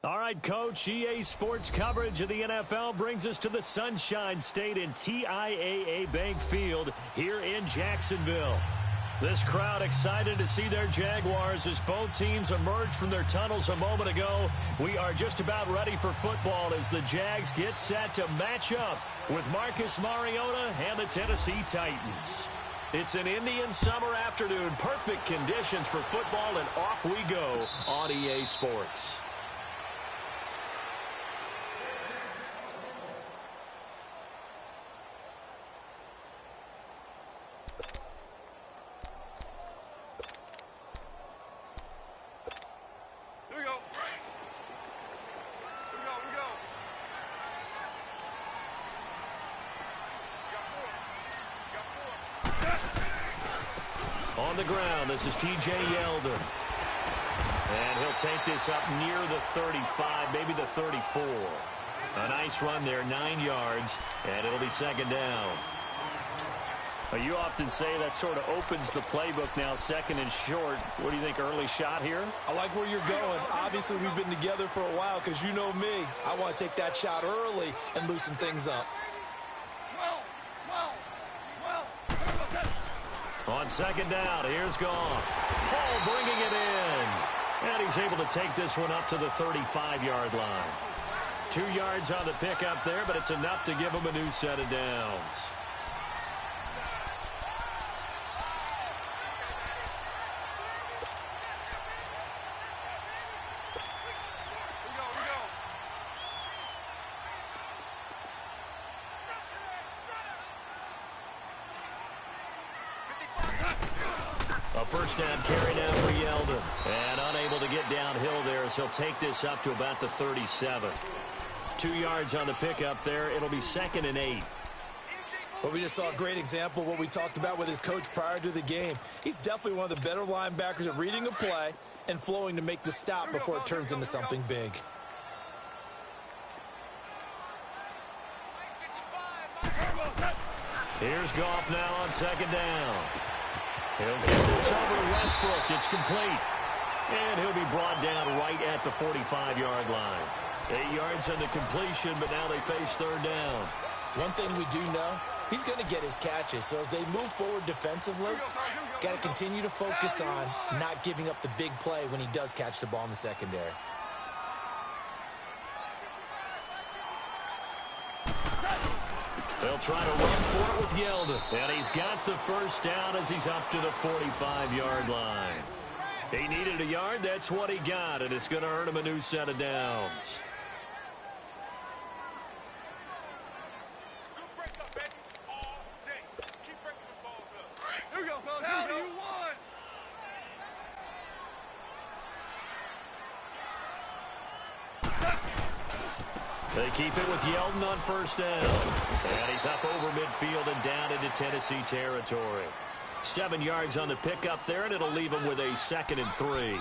All right, Coach, EA Sports coverage of the NFL brings us to the Sunshine State in TIAA Bank Field here in Jacksonville. This crowd excited to see their Jaguars as both teams emerged from their tunnels a moment ago. We are just about ready for football as the Jags get set to match up with Marcus Mariota and the Tennessee Titans. It's an Indian summer afternoon, perfect conditions for football, and off we go on EA Sports. On the ground, this is T.J. Yeldon. And he'll take this up near the 35, maybe the 34. A nice run there, 9 yards, and it'll be second down. You often say that sort of opens the playbook now, second and short. What do you think, early shot here? I like where you're going. Obviously, we've been together for a while because you know me. I want to take that shot early and loosen things up. On second down, here's Goff. Hall bringing it in. And he's able to take this one up to the 35-yard line. 2 yards on the pickup there, but it's enough to give him a new set of downs. A first down carry now for Yeldon. And unable to get downhill there as he'll take this up to about the 37. 2 yards on the pickup there. It'll be second and 8. Well, we just saw a great example of what we talked about with his coach prior to the game. He's definitely one of the better linebackers at reading a play and flowing to make the stop before it turns into something big. Here's Goff now on second down. He'll get this over to Westbrook. It's complete. And he'll be brought down right at the 45-yard line. 8 yards on the completion, but now they face third down. One thing we do know, he's going to get his catches. So as they move forward defensively, got to continue to focus on not giving up the big play when he does catch the ball in the secondary. They'll try to run for it with Yeldon. And he's got the first down as he's up to the 45-yard line. He needed a yard. That's what he got, and it's going to earn him a new set of downs. They keep it with Yeldon on first down. And he's up over midfield and down into Tennessee territory. 7 yards on the pickup there, and it'll leave him with a second and 3.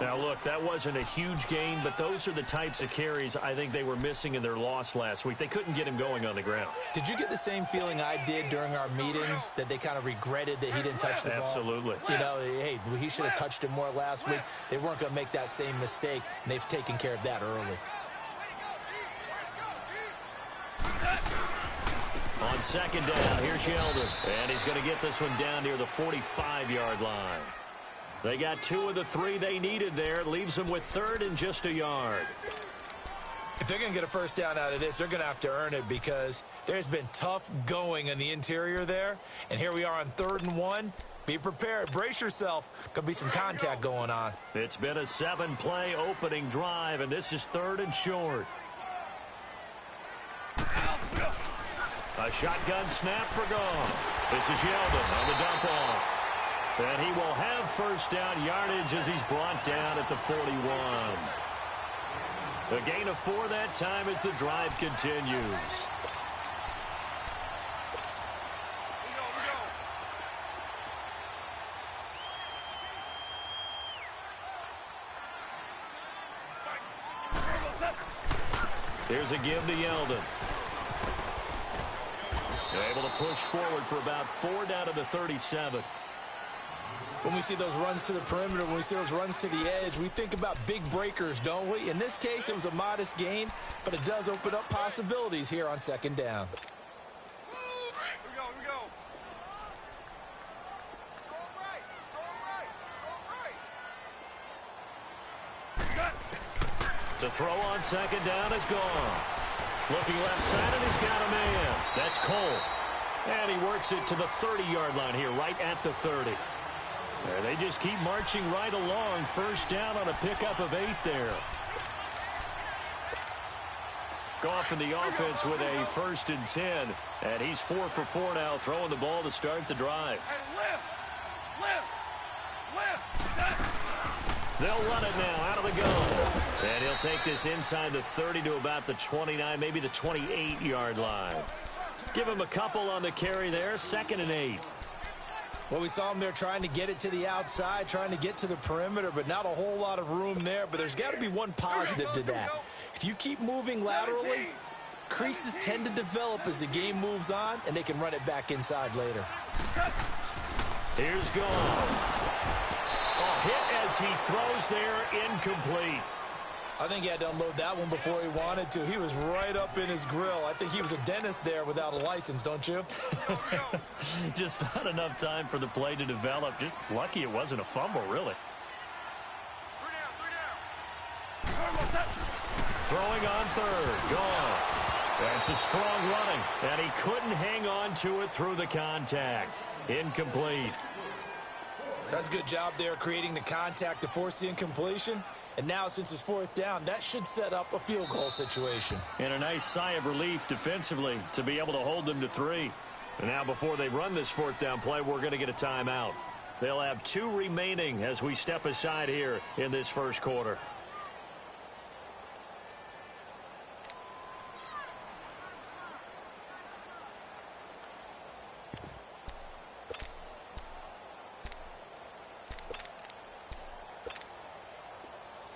Now, look, that wasn't a huge gain, but those are the types of carries I think they were missing in their loss last week. They couldn't get him going on the ground. Did you get the same feeling I did during our meetings, that they kind of regretted that he didn't touch the ball? Absolutely. You know, hey, he should have touched it more last week. They weren't going to make that same mistake, and they've taken care of that early. On second down, here's Yeldon. And he's going to get this one down near the 45-yard line. They got 2 of the 3 they needed there. Leaves them with third and just a yard. If they're going to get a first down out of this, they're going to have to earn it because there's been tough going in the interior there. And here we are on 3rd and 1. Be prepared. Brace yourself. Could be some contact going on. It's been a 7-play opening drive, and this is 3rd and short. A shotgun snap for Goff. This is Yeldon on the dump off. And he will have first down yardage as he's brought down at the 41. A gain of 4 that time as the drive continues. Here's a give to Yeldon. They're able to push forward for about 4 down to the 37. When we see those runs to the perimeter, when we see those runs to the edge, we think about big breakers, don't we? In this case, it was a modest gain, but it does open up possibilities here on second down. To throw on second down is gone. Looking left side, and he's got a man. That's Cole. And he works it to the 30-yard line here, right at the 30. There, they just keep marching right along. First down on a pickup of 8 there. Goff in the offense with a 1st and 10. And he's 4 for 4 now, throwing the ball to start the drive. They'll run it now out of the gun. And he'll take this inside the 30 to about the 29, maybe the 28-yard line. Give him a couple on the carry there, 2nd and 8. Well, we saw him there trying to get it to the outside, trying to get to the perimeter, but not a whole lot of room there. But there's got to be one positive to that. If you keep moving laterally, creases tend to develop as the game moves on, and they can run it back inside later. Here's Goff. Hit as he throws there, incomplete. I think he had to unload that one before he wanted to. He was right up in his grill. I think he was a dentist there without a license, don't you? Just not enough time for the play to develop. Just lucky it wasn't a fumble, really. Throwing on 3rd. Gone. That's a strong running. And he couldn't hang on to it through the contact. Incomplete. That's a good job there creating the contact to force the incompletion. And now, since it's 4th down, that should set up a field goal situation. And a nice sigh of relief defensively to be able to hold them to 3. And now, before they run this 4th down play, we're going to get a timeout. They'll have 2 remaining as we step aside here in this first quarter.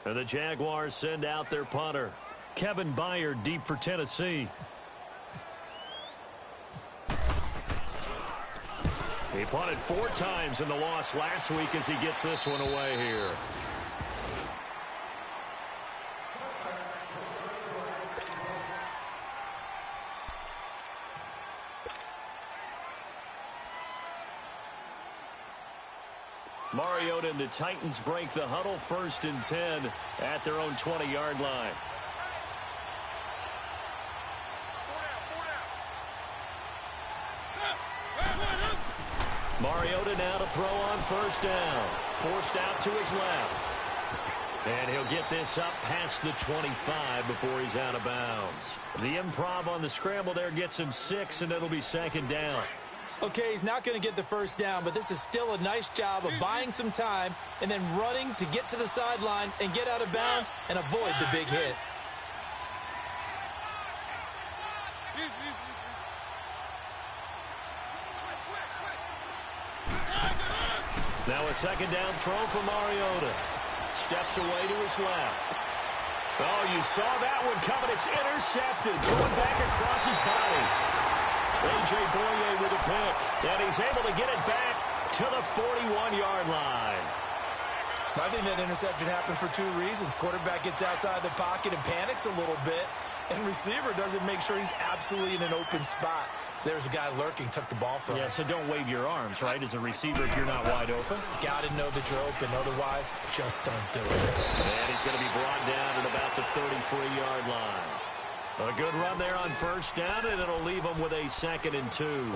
And the Jaguars send out their punter. Kevin Byard deep for Tennessee. He punted 4 times in the loss last week as he gets this one away here. Mariota and the Titans break the huddle, 1st and 10 at their own 20-yard line. Mariota now to throw on 1st down. Forced out to his left. And he'll get this up past the 25 before he's out of bounds. The improv on the scramble there gets him 6, and it'll be 2nd down. Okay, he's not going to get the 1st down, but this is still a nice job of buying some time and then running to get to the sideline and get out of bounds and avoid the big hit. Now a 2nd down throw for Mariota. Steps away to his left. Oh, you saw that one coming. It's intercepted. Thrown back across his body. A.J. Boye with a pick, and he's able to get it back to the 41-yard line. I think that interception happened for 2 reasons. Quarterback gets outside the pocket and panics a little bit, and receiver doesn't make sure he's absolutely in an open spot. So there's a guy lurking, took the ball from him. Yeah, so don't wave your arms, right, as a receiver if you're not wide open. Got to know that you're open. Otherwise, just don't do it. And he's going to be brought down at about the 33-yard line. A good run there on 1st down, and it'll leave them with a 2nd and 2.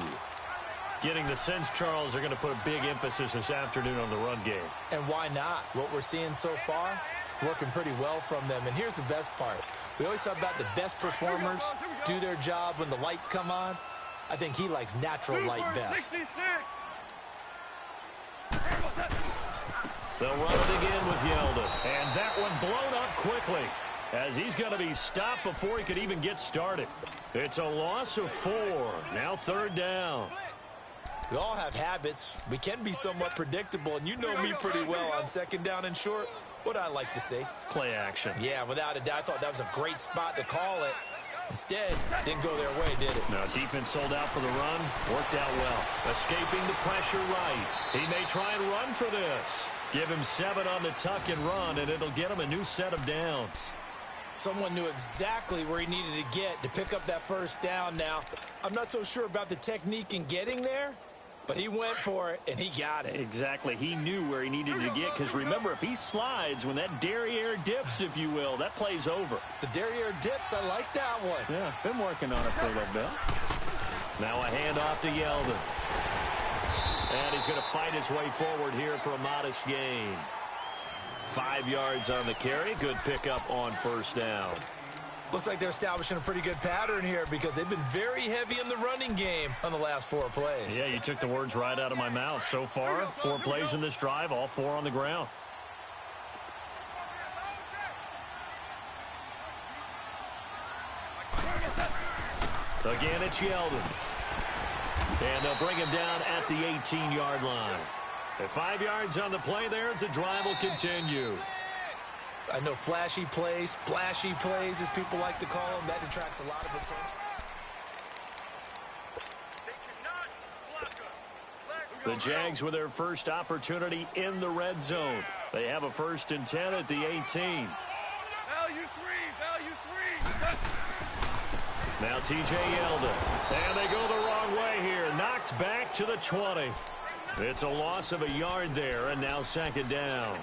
Getting the sense, Charles, they're going to put a big emphasis this afternoon on the run game. And why not? What we're seeing so far, working pretty well from them. And here's the best part. We always talk about the best performers do their job when the lights come on. I think he likes natural light best. They'll run it again with Yeldon. And that one blown up quickly, as he's going to be stopped before he could even get started. It's a loss of 4. Now 3rd down. We all have habits. We can be somewhat predictable, and you know me pretty well on 2nd down and short. What I like to see. Play action. Yeah, without a doubt. I thought that was a great spot to call it. Instead, didn't go their way, did it? Now, defense sold out for the run. Worked out well. Escaping the pressure right. He may try and run for this. Give him 7 on the tuck and run, and it'll get him a new set of downs. Someone knew exactly where he needed to get to pick up that first down now. I'm not so sure about the technique in getting there, but he went for it, and he got it. Exactly. He knew where he needed to get, because remember, if he slides, when that derriere dips, if you will, that play's over. The derriere dips, I like that one. Yeah, been working on it for a little bit. Now a handoff to Yeldon. And he's going to fight his way forward here for a modest gain. 5 yards on the carry. Good pickup on first down. Looks like they're establishing a pretty good pattern here because they've been very heavy in the running game on the last 4 plays. Yeah, you took the words right out of my mouth. So far, 4 plays in this drive, all 4 on the ground. Again, it's Yeldon. And they'll bring him down at the 18-yard line. At 5 yards on the play there, the drive will continue. I know flashy plays, splashy plays, as people like to call them. That attracts a lot of attention. The Jags with their first opportunity in the red zone. They have a 1st and 10 at the 18. Value 3. Now T.J. Yeldon. And they go the wrong way here. Knocked back to the 20. It's a loss of a yard there, and now 2nd down.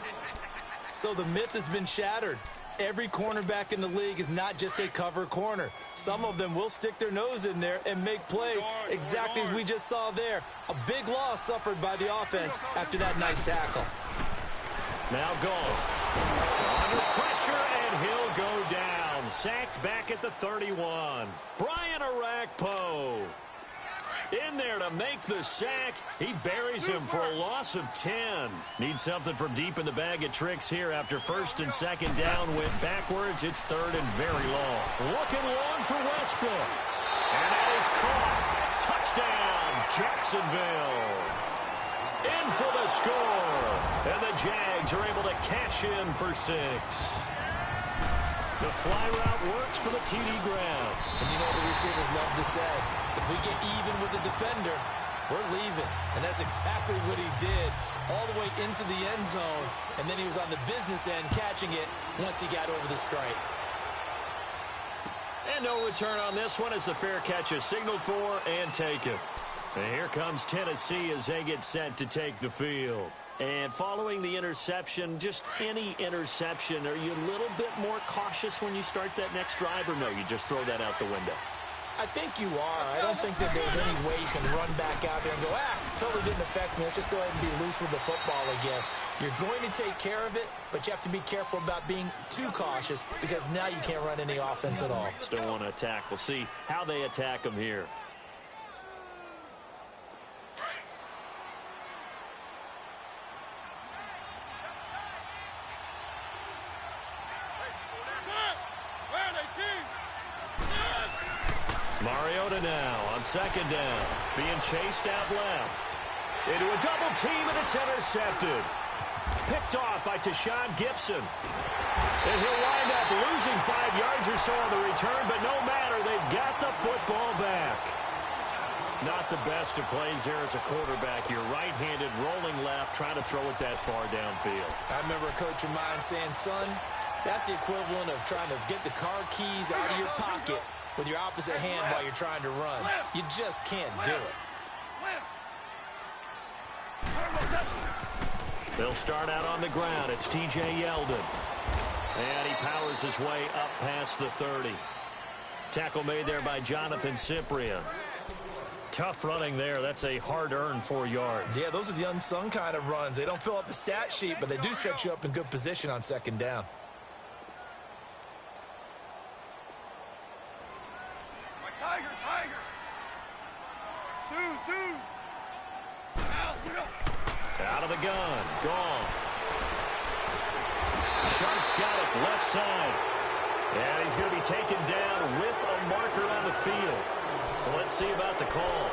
So the myth has been shattered. Every cornerback in the league is not just a cover corner. Some of them will stick their nose in there and make plays exactly as we just saw there. A big loss suffered by the offense after that nice tackle. Now gone. Under pressure, and he'll go down. Sacked back at the 31. Brian Arakpo. In there to make the sack. He buries him for a loss of 10. Needs something from deep in the bag of tricks here after 1st and 2nd down went backwards. It's 3rd and very long. Looking long for Westbrook. And that is caught. Touchdown, Jacksonville. In for the score. And the Jags are able to cash in for 6. The fly route works for the TD grab. And you know the receivers love to say, if we get even with the defender, we're leaving. And that's exactly what he did, all the way into the end zone. And then he was on the business end catching it once he got over the stripe. And no return on this one as the fair catch is signaled for and taken. And here comes Tennessee as they get set to take the field. And following the interception, just any interception, are you a little bit more cautious when you start that next drive, or no, you just throw that out the window? I think you are. I don't think that there's any way you can run back out there and go, totally didn't affect me. Let's just go ahead and be loose with the football again. You're going to take care of it, but you have to be careful about being too cautious because now you can't run any offense at all. Still want to attack. We'll see how they attack them here. Mariota now on 2nd down. Being chased out left. Into a double team, and it's intercepted. Picked off by Tashawn Gibson. And he'll wind up losing 5 yards or so on the return, but no matter, they've got the football back. Not the best of plays there as a quarterback. You're right-handed, rolling left, trying to throw it that far downfield. I remember a coach of mine saying, son, that's the equivalent of trying to get the car keys out of your pocket with your opposite hand while you're trying to run. You just can't do it. They'll start out on the ground. It's T.J. Yeldon. And he powers his way up past the 30. Tackle made there by Jonathan Cyprien. Tough running there. That's a hard-earned 4 yards. Yeah, those are the unsung kind of runs. They don't fill up the stat sheet, but they do set you up in good position on 2nd down. Out of the gun. Gone. Shark's got it left side. And he's going to be taken down with a marker on the field. So let's see about the call.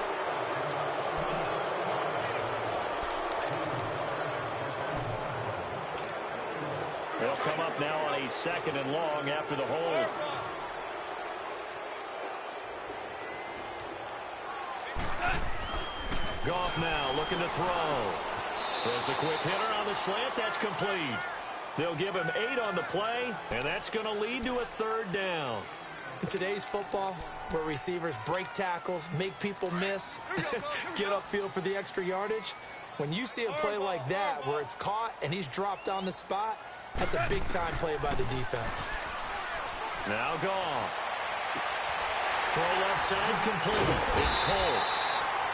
They'll come up now on a 2nd and long after the hold. Goff now looking to throw. Throws a quick hitter on the slant. That's complete. They'll give him 8 on the play, and that's going to lead to a 3rd down. In today's football, where receivers break tackles, make people miss, get upfield for the extra yardage, when you see a play like that where it's caught and he's dropped on the spot, that's a big-time play by the defense. Now Goff. Throw left side complete. It's Cole.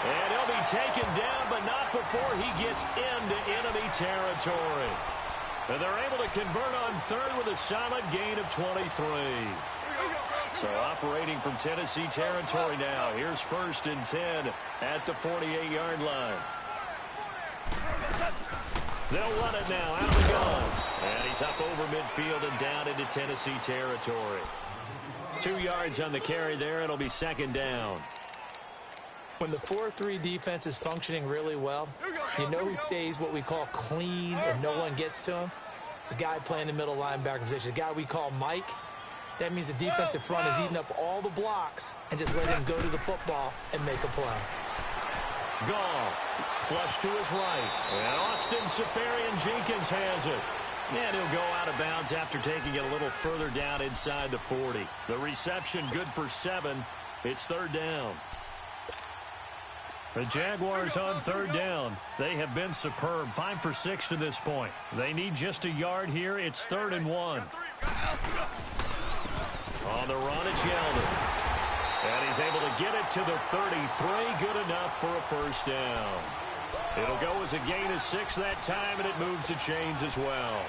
And he'll be taken down, but not before he gets into enemy territory. And they're able to convert on 3rd with a solid gain of 23. So operating from Tennessee territory now. Here's 1st and 10 at the 48-yard line. They'll run it now out of the gun. And he's up over midfield and down into Tennessee territory. 2 yards on the carry there. It'll be 2nd down. When the 4-3 defense is functioning really well, you know who stays what we call clean and no one gets to him? The guy playing the middle linebacker position, the guy we call Mike. That means the defensive front is eating up all the blocks and just let him go to the football and make a play. Goff, flush to his right. And Austin Seferian-Jenkins has it. And he'll go out of bounds after taking it a little further down inside the 40. The reception good for 7. It's 3rd down. The Jaguars on 3rd down. They have been superb. 5 for 6 to this point. They need just a yard here. It's 3rd and 1. On the run, it's Yeldon. And he's able to get it to the 33. Good enough for a 1st down. It'll go as a gain of 6 that time, and it moves the chains as well.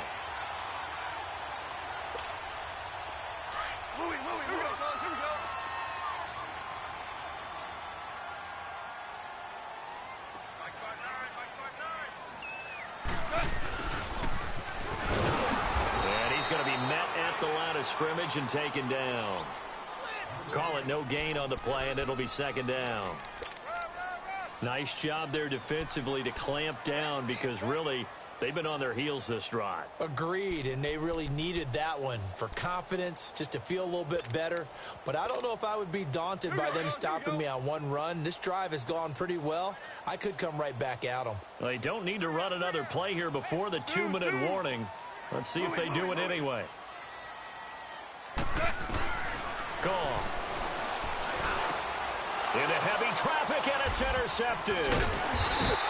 Scrimmage and taken down. Call it no gain on the play, and it'll be 2nd down. Nice job there defensively to clamp down because really they've been on their heels this drive. Agreed, and they really needed that one for confidence, just to feel a little bit better. But I don't know if I would be daunted by them stopping me on one run. This drive has gone pretty well. I could come right back at them. They don't need to run another play here before the 2-minute warning. Let's see if they do it anyway. Gone. Into heavy traffic, and it's intercepted.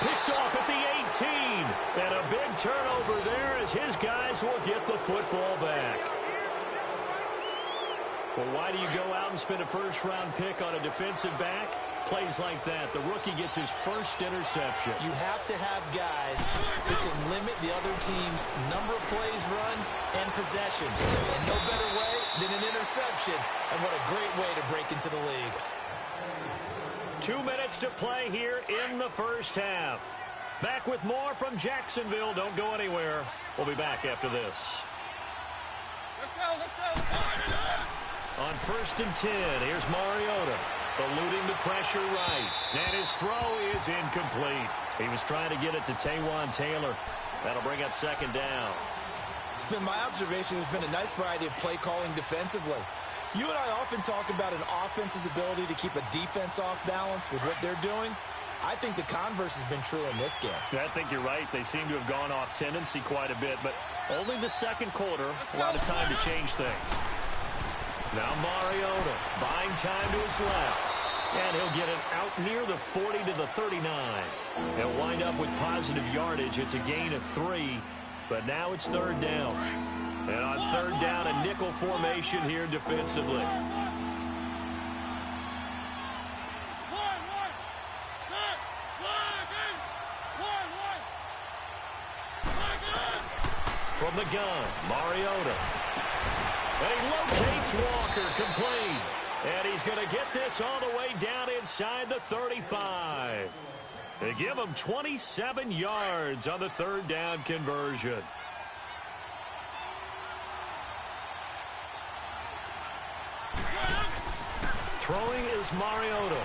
Picked off at the 18. And a big turnover there as his guys will get the football back. Well, why do you go out and spend a 1st-round pick on a defensive back? Plays like that. The rookie gets his 1st interception. You have to have guys who can limit the other team's number of plays run and possessions. And no better way than an interception. And what a great way to break into the league. 2 minutes to play here in the 1st half. Back with more from Jacksonville. Don't go anywhere. We'll be back after this. Let's go. On 1st and 10, here's Mariota. Eluding the pressure right. And his throw is incomplete. He was trying to get it to Taywan Taylor. That'll bring up 2nd down. It's been my observation there's been a nice variety of play calling defensively. You and I often talk about an offense's ability to keep a defense off balance with what they're doing. I think the converse has been true in this game. I think you're right. They seem to have gone off tendency quite a bit, but only the 2nd quarter, a lot of time to change things. Now Mariota buying time to his left. And he'll get it out near the 40 to the 39. He'll wind up with positive yardage. It's a gain of 3, but now it's 3rd down. And on 3rd down, a nickel formation here defensively. From the gun, Mariota. And he locates Walker, complete. And he's going to get this all the way down inside the 35. They give him 27 yards on the 3rd down conversion. Throwing is Mariota.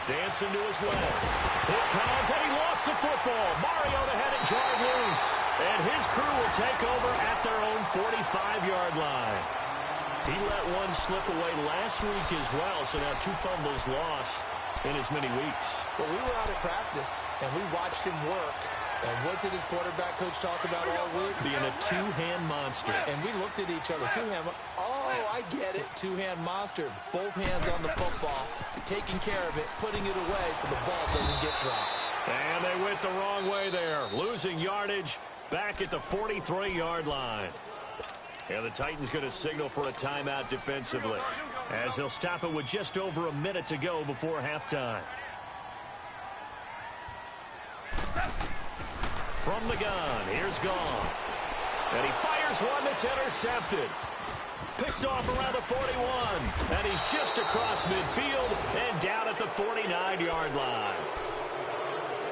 Dancing to his left. Here comes, and he lost the football. Mariota had it jarred loose. And his crew will take over at their own 45-yard line. He let one slip away last week as well, so now 2 fumbles lost. in as many weeks. Well, we were out at practice, and we watched him work. And what did his quarterback coach talk about all week? Being a two-hand monster. And we looked at each other. Two-hand. Oh, I get it. Two-hand monster. Both hands on the football, taking care of it, putting it away so the ball doesn't get dropped. And they went the wrong way there. Losing yardage back at the 43-yard line. And the Titans going to signal for a timeout defensively, as they'll stop it with just over a minute to go before halftime. From the gun, here's Goff. And he fires one that's intercepted. Picked off around the 41. And he's just across midfield and down at the 49-yard line.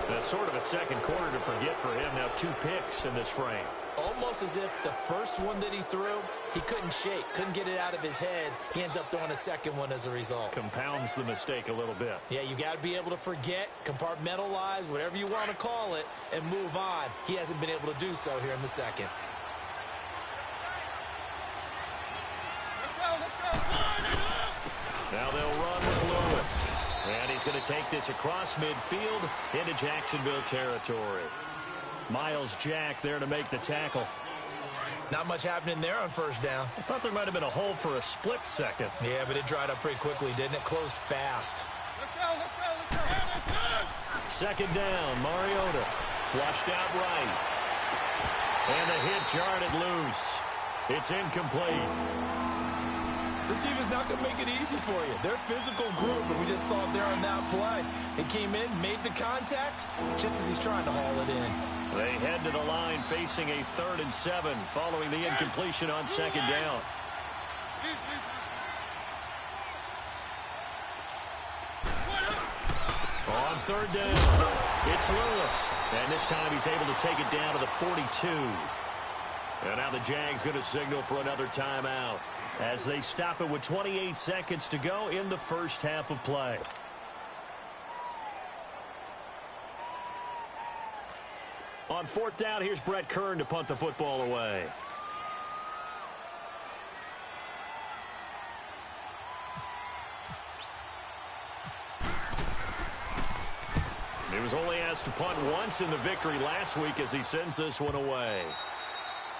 That's sort of a second quarter to forget for him. Now 2 picks in this frame. Almost as if the first one that he threw, he couldn't shake, couldn't get it out of his head. He ends up throwing a second one as a result. Compounds the mistake a little bit. Yeah, you got to be able to forget, compartmentalize, whatever you want to call it, and move on. He hasn't been able to do so here in the second. Now they'll run with Lewis. And he's going to take this across midfield into Jacksonville territory. Miles Jack there to make the tackle. Not much happening there on first down. I thought there might have been a hole for a split second. Yeah, but it dried up pretty quickly, didn't it? Closed fast. Second down, Mariota. Flushed out right. And the hit jarred it loose. It's incomplete. This team is not going to make it easy for you. They're a physical group, and we just saw it there on that play. He came in, made the contact, just as he's trying to haul it in. They head to the line facing a 3rd and 7 following the incompletion on second down. On third down, it's Lewis. And this time he's able to take it down to the 42. And now the Jags going to signal for another timeout as they stop it with 28 seconds to go in the first half of play. On 4th down, here's Brett Kern to punt the football away. He was only asked to punt once in the victory last week as he sends this one away.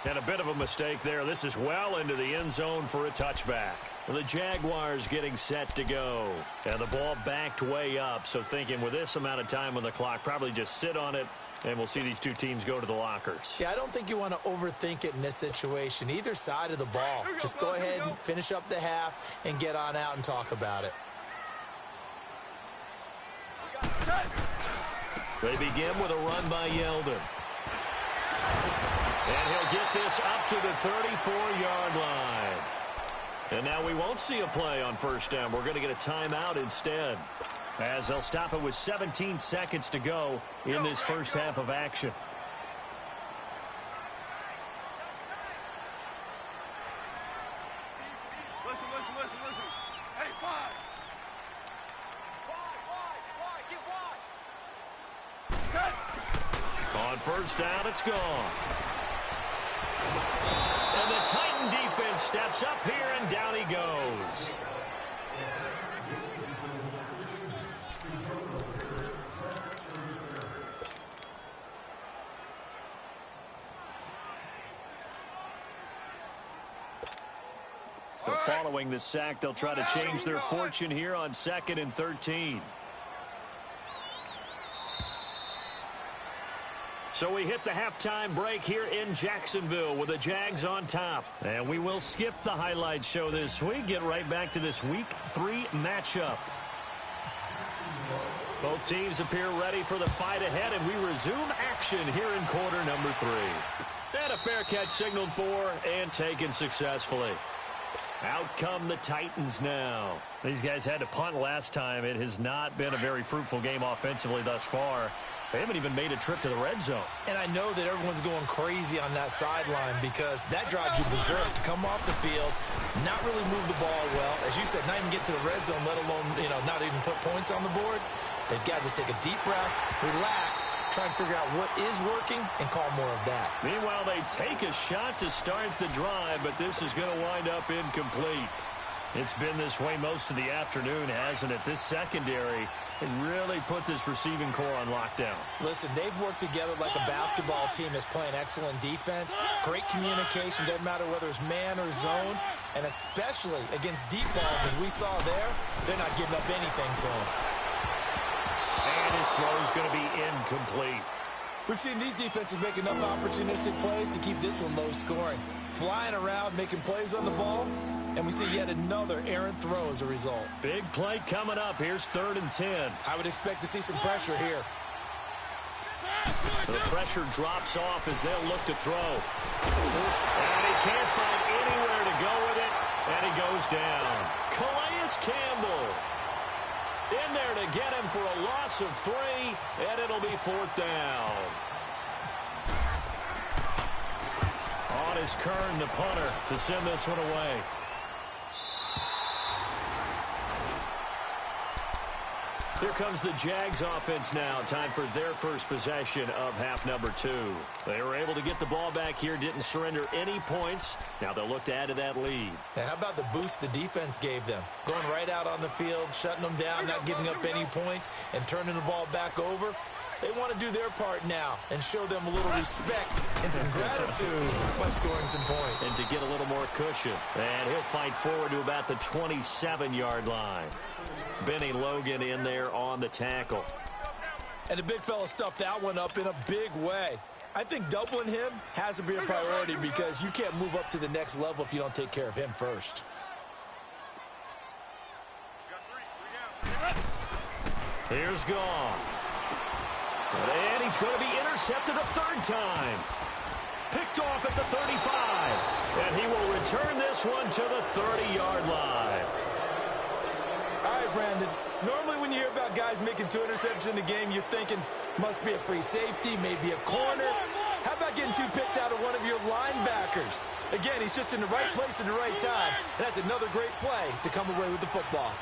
And a bit of a mistake there. This is well into the end zone for a touchback. The Jaguars getting set to go. And the ball backed way up. So thinking with this amount of time on the clock, probably just sit on it, and we'll see these two teams go to the lockers. Yeah, I don't think you want to overthink it in this situation. Either side of the ball. Just go ahead and finish up the half and get on out and talk about it. They begin with a run by Yeldon. And he'll get this up to the 34-yard line. And now we won't see a play on first down. We're going to get a timeout instead, as they'll stop it with 17 seconds to go in this first half of action. Listen. Hey, five. On first down, it's gone. And the Titan defense steps up here, and down he goes. So following the sack, they'll try to change their fortune here on 2nd and 13. So we hit the halftime break here in Jacksonville with the Jags on top. And we will skip the highlight show this week. Get right back to this Week 3 matchup. Both teams appear ready for the fight ahead, and we resume action here in quarter number 3. And a fair catch signaled for and taken successfully. Out come the Titans now. These guys had to punt last time. It has not been a very fruitful game offensively thus far. They haven't even made a trip to the red zone. And I know that everyone's going crazy on that sideline because that drives you berserk to come off the field, not really move the ball well. As you said, not even get to the red zone, let alone, not even put points on the board. They've got to just take a deep breath, relax, try and figure out what is working, and call more of that. Meanwhile, they take a shot to start the drive, but this is going to wind up incomplete. It's been this way most of the afternoon, hasn't it? This secondary They really put this receiving core on lockdown. Listen, they've worked together like a basketball team is playing excellent defense. Great communication, doesn't matter whether it's man or zone. And especially against deep balls, as we saw there, they're not giving up anything to him. And his throw is going to be incomplete. We've seen these defenses make enough opportunistic plays to keep this one low scoring. Flying around, making plays on the ball, and we see yet another errant throw as a result. Big play coming up. Here's 3rd and 10. I would expect to see some pressure here. The pressure drops off as they'll look to throw. And he can't find anywhere to go with it, and he goes down. Calais Campbell in there to get him for a loss of 3, and it'll be 4th down. On is Kern, the punter, to send this one away. Here comes the Jags offense now. Time for their first possession of half number 2. They were able to get the ball back here, didn't surrender any points. Now they'll look to add to that lead. Now, how about the boost the defense gave them? Going right out on the field, shutting them down, not giving up any points, and turning the ball back over. They want to do their part now and show them a little respect and some gratitude by scoring some points. And to get a little more cushion. And he'll fight forward to about the 27-yard line. Benny Logan in there on the tackle. And the big fella stuffed that one up in a big way. I think doubling him has to be a priority because you can't move up to the next level if you don't take care of him first. Here's Gong. And he's going to be intercepted a 3rd time. Picked off at the 35. And he will return this one to the 30-yard line. All right, Brandon. Normally when you hear about guys making 2 interceptions in the game, you're thinking must be a free safety, maybe a corner. How about getting 2 picks out of one of your linebackers? Again, he's just in the right place at the right time. And that's another great play to come away with the football.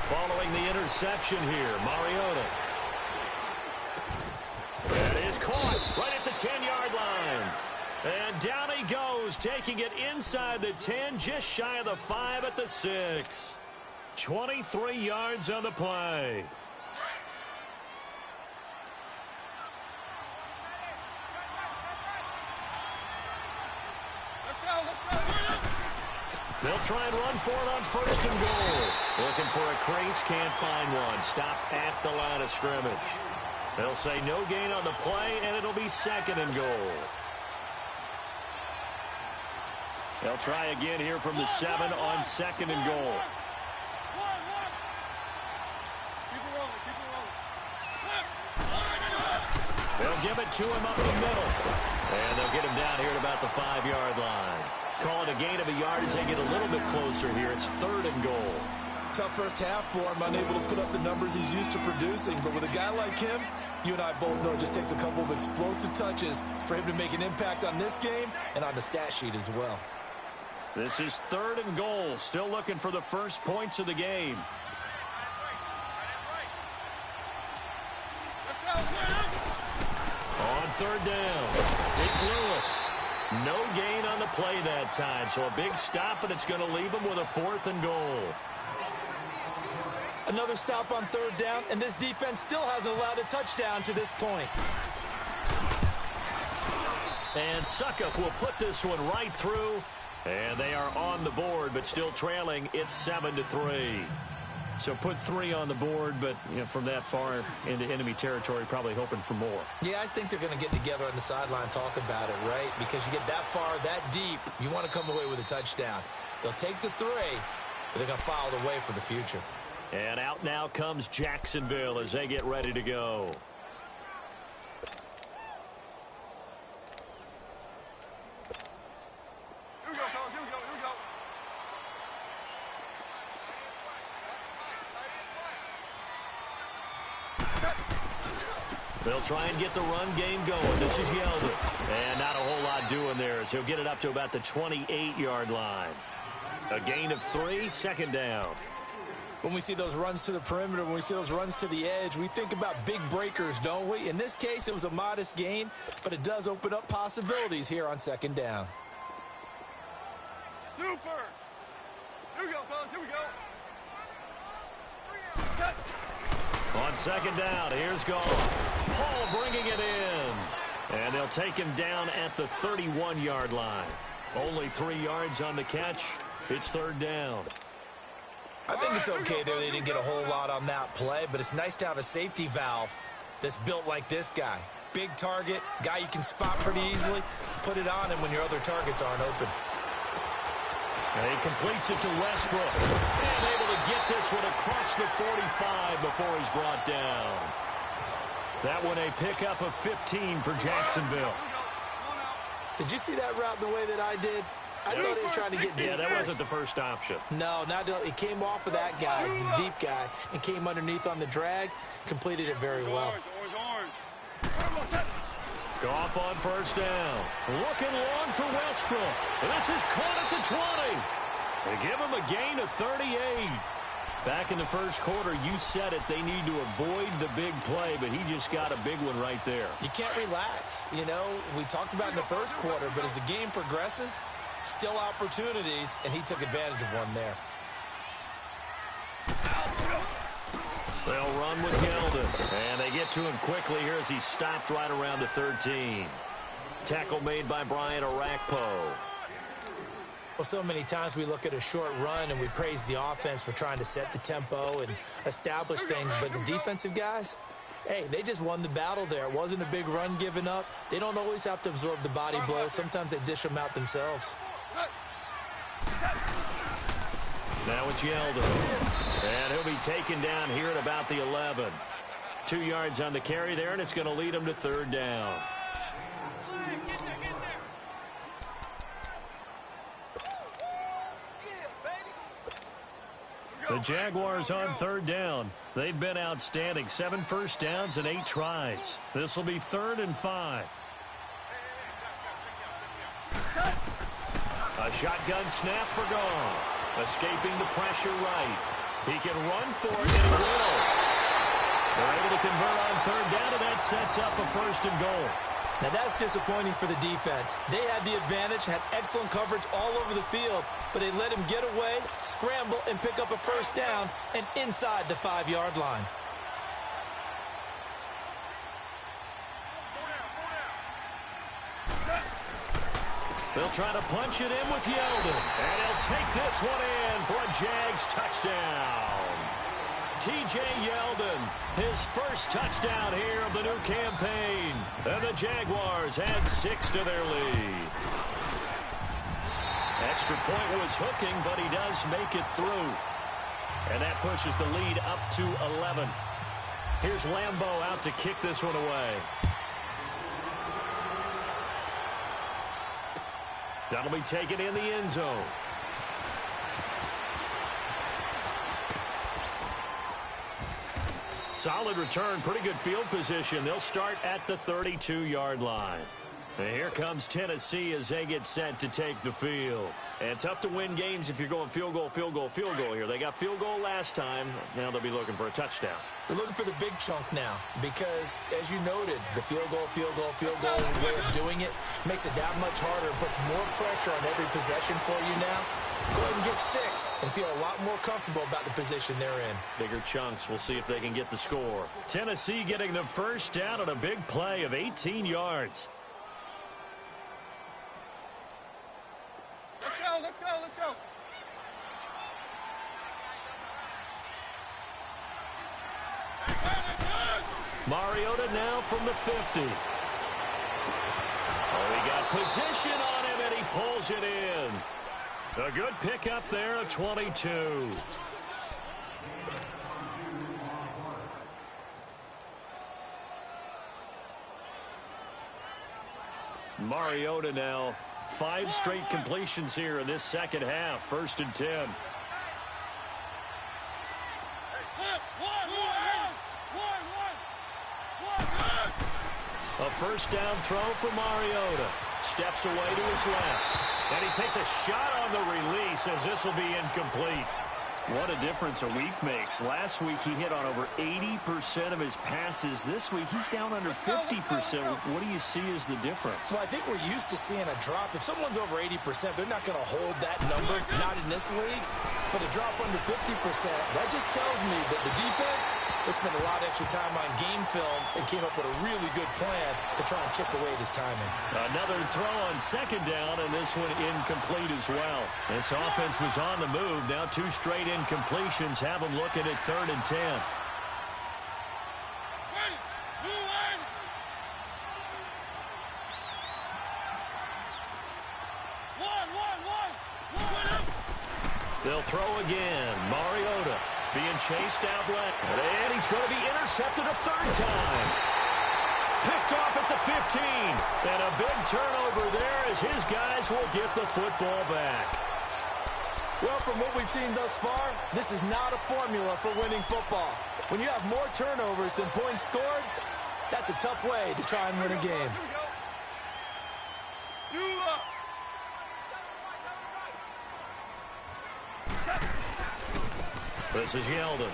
Following the interception here, Mariota. That is caught right at the 10-yard line. And down he goes, taking it inside the 10, just shy of the 5 at the 6. 23 yards on the play. They'll try and run for it on 1st and goal. Looking for a crease, can't find one. Stopped at the line of scrimmage. They'll say no gain on the play, and it'll be 2nd and goal. They'll try again here from the 7 on 2nd and goal. They'll give it to him up the middle. And they'll get him down here at about the 5-yard line. Call it a gain of a yard as they get a little bit closer here. It's 3rd and goal. Tough first half for him, unable to put up the numbers he's used to producing. But with a guy like him, you and I both know it just takes a couple of explosive touches for him to make an impact on this game and on the stat sheet as well. This is 3rd and goal. Still looking for the first points of the game. On 3rd down, it's Lewis. No gain on the play that time, so a big stop, and it's going to leave him with a 4th and goal. Another stop on 3rd down, and this defense still hasn't allowed a touchdown to this point. And Suckup will put this one right through, and they are on the board, but still trailing. It's 7-3. So put 3 on the board, but from that far into enemy territory, probably hoping for more. Yeah, I think they're going to get together on the sideline, talk about it, right? Because you get that far, that deep, you want to come away with a touchdown. They'll take the 3, but they're going to file it away for the future. And out now comes Jacksonville as they get ready to go. Here we go, fellas. Here we go. Here we go. They'll try and get the run game going. This is Yeldon. And not a whole lot doing there as he'll get it up to about the 28-yard line. A gain of 3, 2nd down. When we see those runs to the perimeter, when we see those runs to the edge, we think about big breakers, don't we? In this case, it was a modest gain, but it does open up possibilities here on 2nd down. Super. Here we go, fellas. Here we go. Set. On second down, here's Goff. Paul bringing it in. And they'll take him down at the 31-yard line. Only 3 yards on the catch. It's third down. I think it's okay there. They didn't get a whole lot on that play, but it's nice to have a safety valve that's built like this guy. Big target, guy you can spot pretty easily. Put it on him when your other targets aren't open. And he completes it to Westbrook. And able to get this one across the 45 before he's brought down. That one a pickup of 15 for Jacksonville. Did you see that route the way that I did? I thought he was trying to get deep. Yeah, that wasn't the first option. No, it came off of that guy, the deep guy, and came underneath on the drag. Completed it very well. Goff on first down. Looking long for Westbrook. This is caught at the 20. They give him a gain of 38. Back in the first quarter, you said it, they need to avoid the big play, but he just got a big one right there. You can't relax. You know, we talked about in the first quarter, but as the game progresses, still opportunities, and he took advantage of one there. They'll run with Yeldon, and they get to him quickly here as he's stopped right around the 13. Tackle made by Brian Orakpo. Well, so many times we look at a short run and we praise the offense for trying to set the tempo and establish things, but the defensive guys, hey, they just won the battle there. It wasn't a big run given up. They don't always have to absorb the body blows. Sometimes they dish them out themselves. Now it's Yeldon. And he'll be taken down here at about the 11. 2 yards on the carry there, and it's going to lead him to third down. The Jaguars on third down. They've been outstanding. 7 first downs and 8 tries. This will be 3rd and 5. A shotgun snap for Goff. Escaping the pressure right. He can run for it, and he will. They're able to convert on third down, and that sets up a 1st and goal. Now, that's disappointing for the defense. They had the advantage, had excellent coverage all over the field, but they let him get away, scramble, and pick up a 1st down, and inside the 5-yard line. They'll try to punch it in with Yeldon. And he'll take this one in for a Jags touchdown. T.J. Yeldon, his first touchdown here of the new campaign. And the Jaguars add 6 to their lead. Extra point was hooking, but he does make it through. And that pushes the lead up to 11. Here's Lambeau out to kick this one away. That'll be taken in the end zone. Solid return, pretty good field position. They'll start at the 32-yard line. And here comes Tennessee as they get set to take the field. And tough to win games if you're going field goal, field goal, field goal here. They got field goal last time. Now they'll be looking for a touchdown. They're looking for the big chunk now because, as you noted, the field goal way of doing it makes it that much harder and puts more pressure on every possession for you now. Go ahead and get 6 and feel a lot more comfortable about the position they're in. Bigger chunks. We'll see if they can get the score. Tennessee getting the first down on a big play of 18 yards. Let's go. Mariota now from the 50. Oh, he got position on him, and he pulls it in. A good pickup there of 22. Mariota now. 5 straight completions here in this second half. 1st and 10. A first down throw for Mariota. Steps away to his left. And he takes a shot on the release as this will be incomplete. What a difference a week makes. Last week he hit on over 80% of his passes. This week he's down under 50%. What do you see as the difference? Well, I think we're used to seeing a drop. If someone's over 80%, they're not going to hold that number, not in this league. but to drop under 50%, that just tells me that the defense, they spent a lot of extra time on game films and came up with a really good plan to try and chip away at his timing. Another throw on second down, and this one incomplete as well. This offense was on the move. Now 2 straight incompletions have them looking at 3rd and 10. They'll throw again. Mariota being chased out left. And he's going to be intercepted a 3rd time. Picked off at the 15. And a big turnover there as his guys will get the football back. Well, from what we've seen thus far, this is not a formula for winning football. When you have more turnovers than points scored, that's a tough way to try and win a game. This is Yeldon.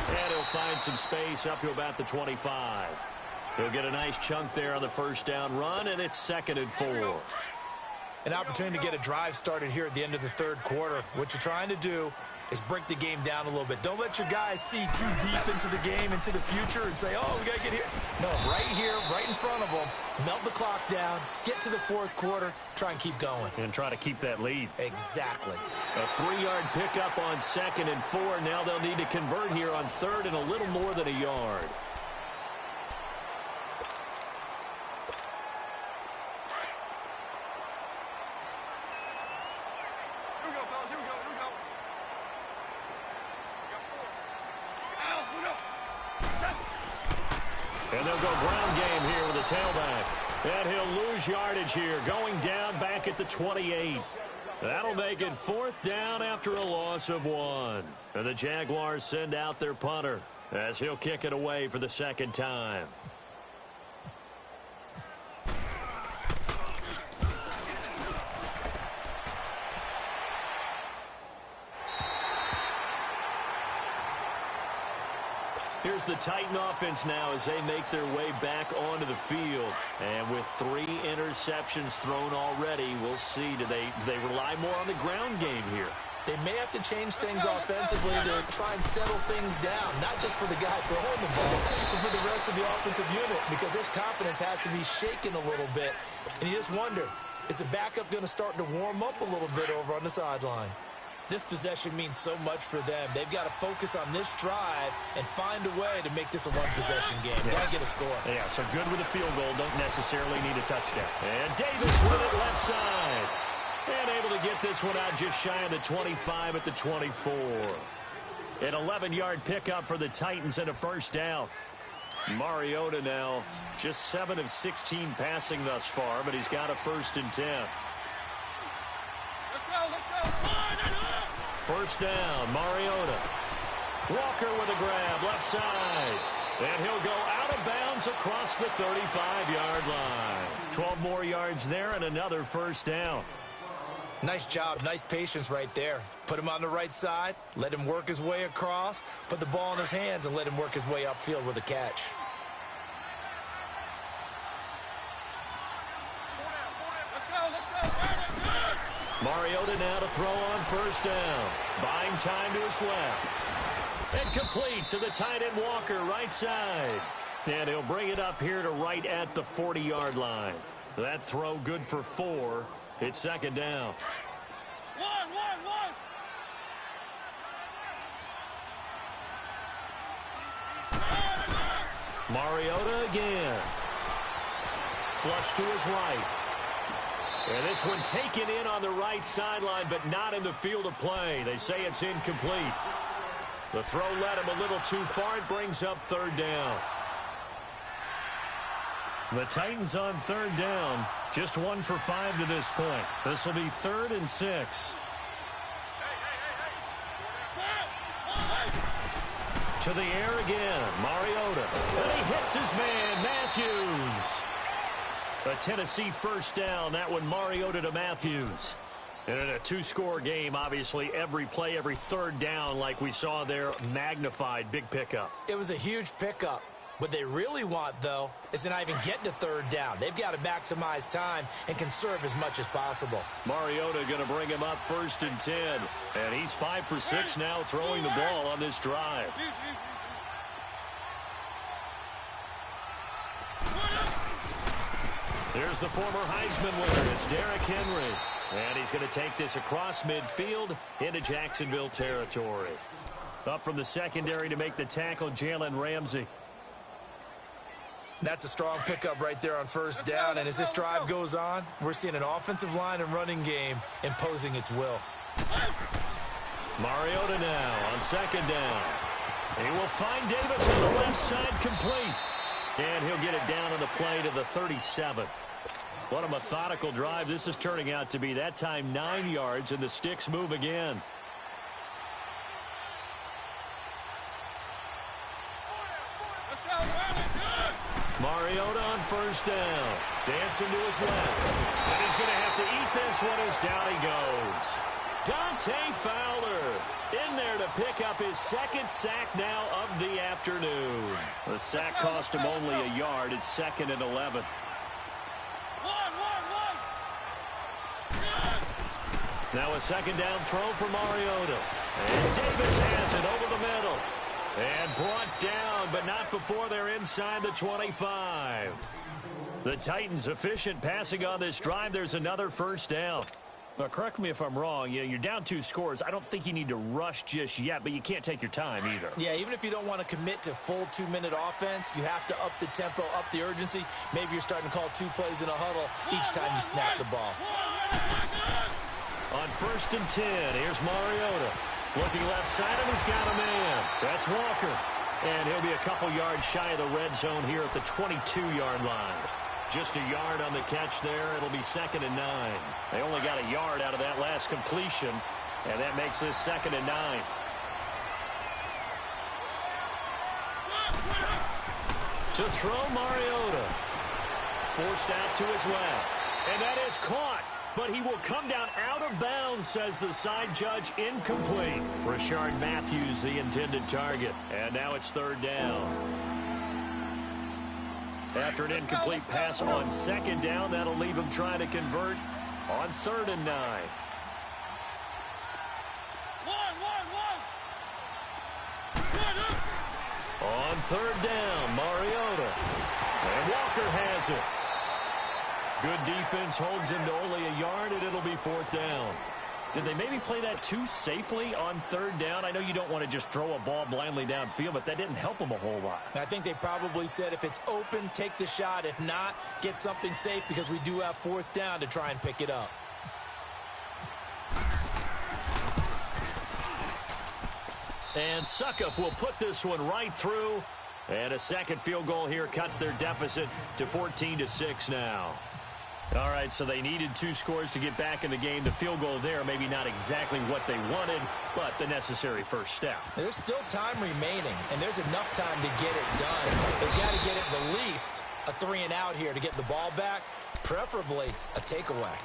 And he'll find some space up to about the 25. He'll get a nice chunk there on the first down run, and it's 2nd and 4. An opportunity to get a drive started here at the end of the 3rd quarter. What you're trying to do is break the game down a little bit. Don't let your guys see too deep into the game, into the future, and say, oh, we got to get here. No, right here, right in front of them, melt the clock down, get to the 4th quarter, try and keep going. And try to keep that lead. Exactly. A 3-yard pickup on 2nd and 4. Now they'll need to convert here on 3rd and a little more than a yard. And they'll go ground game here with a tailback. And he'll lose yardage here, going down back at the 28. That'll make it 4th down after a loss of 1. And the Jaguars send out their punter as he'll kick it away for the 2nd time. Here's the Titan offense now as they make their way back onto the field. And with 3 interceptions thrown already, we'll see. Do they rely more on the ground game here? They may have to change things offensively to try and settle things down, not just for the guy throwing the ball, but for the rest of the offensive unit, because their confidence has to be shaken a little bit. And you just wonder, is the backup going to start to warm up a little bit over on the sideline? This possession means so much for them. They've got to focus on this drive and find a way to make this a one-possession game. Yes. Got to get a score. Yeah, so good with a field goal. Don't necessarily need a touchdown. And Davis with it left side. And able to get this one out just shy of the 25 at the 24. An 11-yard pickup for the Titans and a 1st down. Mariota now just 7 of 16 passing thus far, but he's got a 1st and 10. Let's go. 1st down, Mariota. Walker with a grab, left side. And he'll go out of bounds across the 35-yard line. 12 more yards there and another 1st down. Nice job, nice patience right there. Put him on the right side, let him work his way across, put the ball in his hands, and let him work his way upfield with a catch. Mariota now to throw on 1st down. Buying time to his left. And complete to the tight end Walker, right side. And he'll bring it up here to right at the 40-yard line. That throw good for 4. It's 2nd down. One. Mariota again. Flush to his right. And this one taken in on the right sideline, but not in the field of play. They say it's incomplete. The throw led him a little too far. It brings up 3rd down. The Titans on 3rd down. Just 1 for 5 to this point. This will be 3rd and 6. To the air again. Mariota. And he hits his man, Matthews. A Tennessee 1st down. That one Mariota to Matthews. And in a 2-score game, obviously, every play, every 3rd down, like we saw there, magnified. Big pickup. It was a huge pickup. What they really want, though, is to not even get to third down. They've got to maximize time and conserve as much as possible. Mariota going to bring him up 1st and 10. And he's 5 for 6 now throwing the ball on this drive. Here's the former Heisman winner. It's Derrick Henry. And he's going to take this across midfield into Jacksonville territory. Up from the secondary to make the tackle, Jalen Ramsey. That's a strong pickup right there on 1st down. And as this drive goes on, we're seeing an offensive line and running game imposing its will. Mariota now on 2nd down. He will find Davis on the left side, complete. And he'll get it down on the play to the 37. What a methodical drive this is turning out to be. That time 9 yards, and the sticks move again. Mariota on 1st down. Dancing to his left. And he's going to have to eat this one as down he goes. Dante Fowler in there to pick up his 2nd sack now of the afternoon. The sack cost him only a yard. It's 2nd and 11. Now a 2nd down throw for Mariota. And Davis has it over the middle. And brought down, but not before they're inside the 25. The Titans efficient passing on this drive. There's another 1st down. Now, correct me if I'm wrong. You're down 2 scores. I don't think you need to rush just yet, but you can't take your time either. Yeah, even if you don't want to commit to full 2-minute offense, you have to up the tempo, up the urgency. Maybe you're starting to call 2 plays in a huddle each time you snap the ball. On 1st and 10, here's Mariota. Looking left side, and he's got a man. That's Walker. And he'll be a couple yards shy of the red zone here at the 22-yard line. Just a yard on the catch there. It'll be 2nd and 9. They only got a yard out of that last completion, and that makes this 2nd and 9. To throw Mariota. Forced out to his left. And that is caught. But he will come down out of bounds, says the side judge. Incomplete. Rashard Matthews, the intended target. And now it's 3rd down. After an incomplete pass on 2nd down, that'll leave him trying to convert on 3rd and 9. On 3rd down, Mariota. And Walker has it. Good defense holds him to only a yard, and it'll be 4th down. Did they maybe play that too safely on 3rd down? I know you don't want to just throw a ball blindly downfield, but that didn't help them a whole lot. I think they probably said if it's open, take the shot. If not, get something safe because we do have 4th down to try and pick it up. And Suckup will put this one right through. And a 2nd field goal here cuts their deficit to 14-6 now. All right, so they needed 2 scores to get back in the game. The field goal there, maybe not exactly what they wanted, but the necessary first step. There's still time remaining, and there's enough time to get it done. They've got to get at the least a 3-and-out here to get the ball back, preferably a takeaway.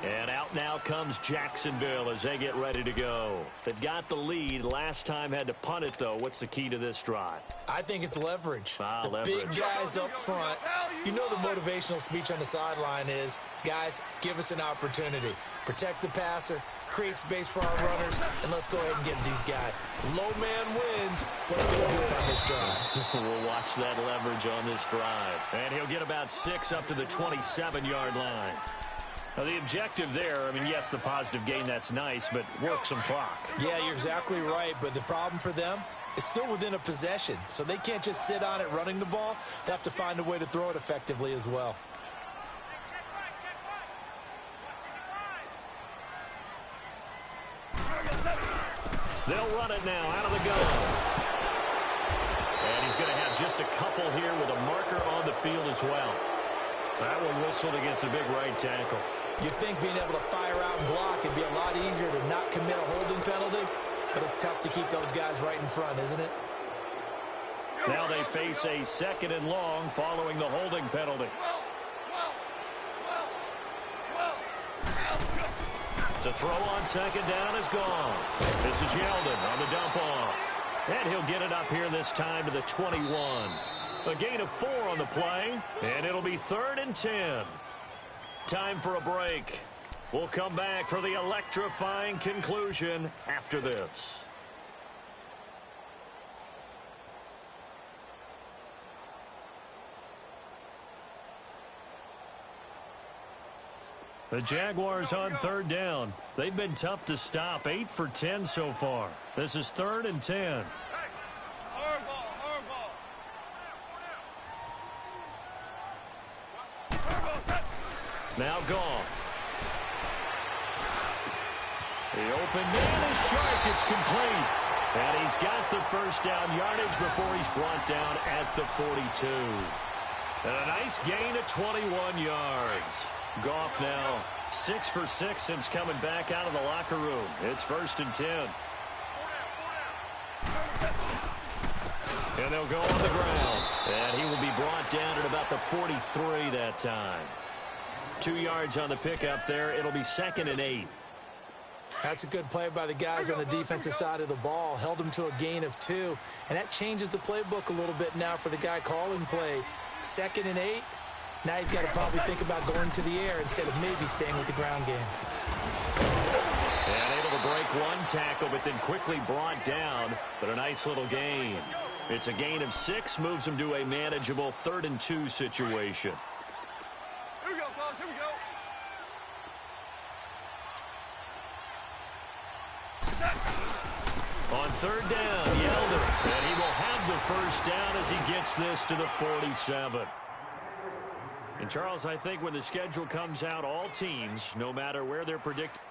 And out now comes Jacksonville as they get ready to go. They've got the lead. Last time had to punt it, though. What's the key to this drive? I think it's leverage. Leverage. Big guys up front. You know the motivational speech on the sideline is, guys, give us an opportunity. Protect the passer, create space for our runners, and let's go ahead and get these guys. Low man wins. What's going to do it on this drive? We'll watch that leverage on this drive. And he'll get about 6 up to the 27-yard line. Now, the objective there, I mean, yes, the positive gain, that's nice, but work some clock. Yeah, you're exactly right, but the problem for them is still within a possession, so they can't just sit on it running the ball. They have to find a way to throw it effectively as well. They'll run it now out of the gun. And he's going to have just a couple here with a marker on the field as well. That one whistled against a big right tackle. You'd think being able to fire out and block would be a lot easier to not commit a holding penalty, but it's tough to keep those guys right in front, isn't it? Now they face a 2nd and long following the holding penalty. To throw on 2nd down is gone. This is Yeldon on the dump off. And he'll get it up here this time to the 21. A gain of 4 on the play, and it'll be 3rd and 10. Time for a break. We'll come back for the electrifying conclusion after this. The Jaguars on 3rd down. They've been tough to stop. 8 for 10 so far. This is 3rd and 10. Now gone. The open man is sharp. It's complete. And he's got the first down yardage before he's brought down at the 42. And a nice gain of 21 yards. Goff now 6 for 6 since coming back out of the locker room. It's 1st and 10. And they'll go on the ground. And he will be brought down at about the 43 that time. 2 yards on the pickup there. It'll be 2nd and 8. That's a good play by the guys on the defensive side of the ball. Held them to a gain of 2. And that changes the playbook a little bit now for the guy calling plays. 2nd and 8. Now he's got to probably think about going to the air instead of maybe staying with the ground game. And able to break one tackle, but then quickly brought down. But a nice little gain. It's a gain of 6, moves him to a manageable 3rd and 2 situation. Here we go, fellas. Here we go. On 3rd down, Yelder. And he will have the first down as he gets this to the 47. And, Charles, I think when the schedule comes out, all teams, no matter where they're predicted,